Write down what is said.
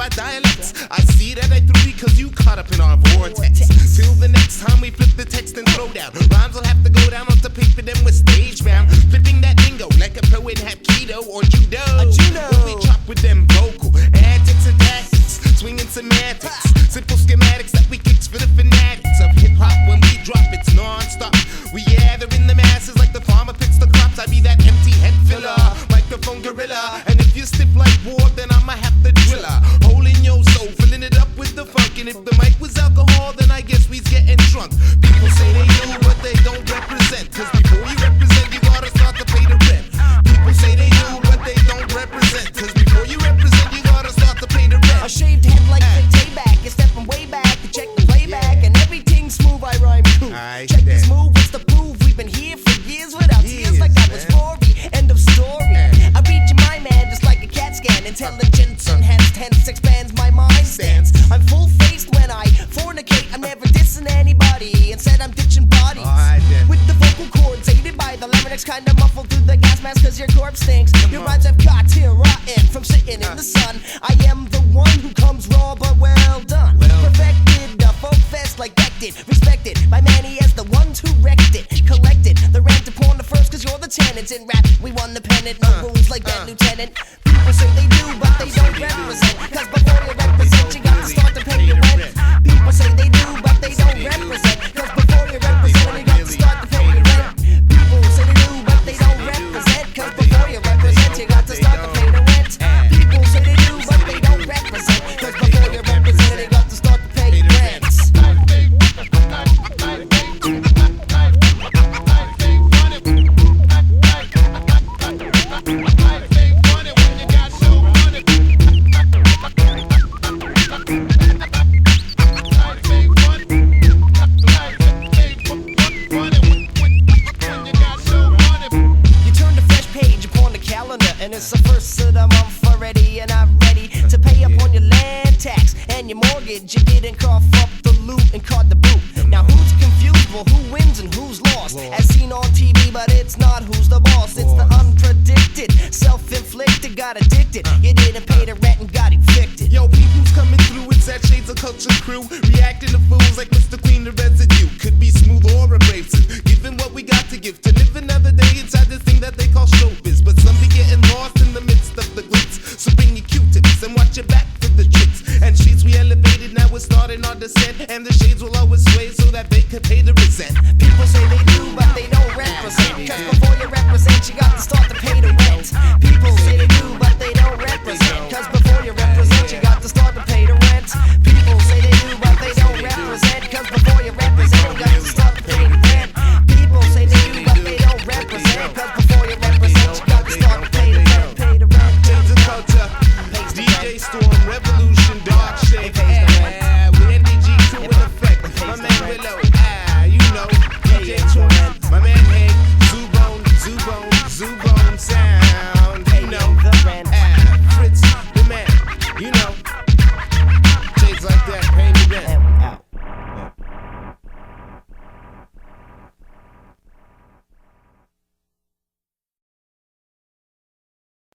by dialects. I see that I threw because you caught up in our vortex. Till the next time we flip the text and throw down, rhymes will have to go down onto paper, then we're stage bound. Flipping that lingo like a poet have keto or judo. When we chop with them vocal antics and tactics, swinging semantics, simple schematics that we kicks for the fanatics of hip hop. When we drop, it's non-stop. We gather in the masses like the farmer picks the crops. I be that empty head filler, microphone gorilla. And if you stiff like war, then I'ma have the driller. Hole in your soul, filling it up with the funk. And if the mic was alcohol, then I guess we's getting drunk. People say they do, but they don't represent. Cause before you represent, you gotta start to pay the rent. People say they do, but they don't represent. Cause before you represent, you gotta start to pay the rent. A shaved head like the Tayback, you're stepping way back to check the playback. And everything's smooth, I rhyme too. Check this move, what's the proof? We've been here for years without tears like I was 40. End of story. I read your mind, man, just like a CAT scan. Intelligence enhanced, hence expands my mind stance. I'm full-faced when I fornicate. I'm never dissing anybody. Instead, I'm ditching bodies. With the vocal cords aided by the larynx, kinda muffled through the gas mask cause your corpse stinks. Your rhymes have got here rotten from sitting in the sun. I am the one who comes raw but well done. Perfected, a folk fest like Bected. Respected by many as the ones who wrecked it. Collected the rent upon the first cause you're the tenants. In rap, we won the pennant. No rules like that, Lieutenant. People say they do, but they don't represent. Cause before you represent, you got to start to pay your rent. People say they do, but they don't represent. Cause before you represent, you got to start to pay your rent. People say they do, but they don't represent. Cause before you represent, you got to start to pay the rent. People say they do, but they don't represent. Cause before you represent, you got to start to pay your rent. And it's the first of the month already, and I'm ready to pay up on your land tax and your mortgage. You didn't cough up the loot and caught the boot. Now who's confused? Well, who wins and who's lost? As seen on TV, but it's not who's the boss. It's the unpredicted, self-inflicted, got addicted. You didn't pay the rent and got evicted. Yo, people's coming through, it's that Shades of Culture crew. Reacting to fools like Mr. Clean the residue. Could be smooth or abrasive, given what we got to give. To live another day inside this thing that they call showbiz. But some be getting lost in the midst of the glitz. So bring your Q-tips and watch your back for the tricks. And sheets we elevated, now we're starting our descent. And the shades will always sway so that they could pay the resent. People say they do, but they don't represent.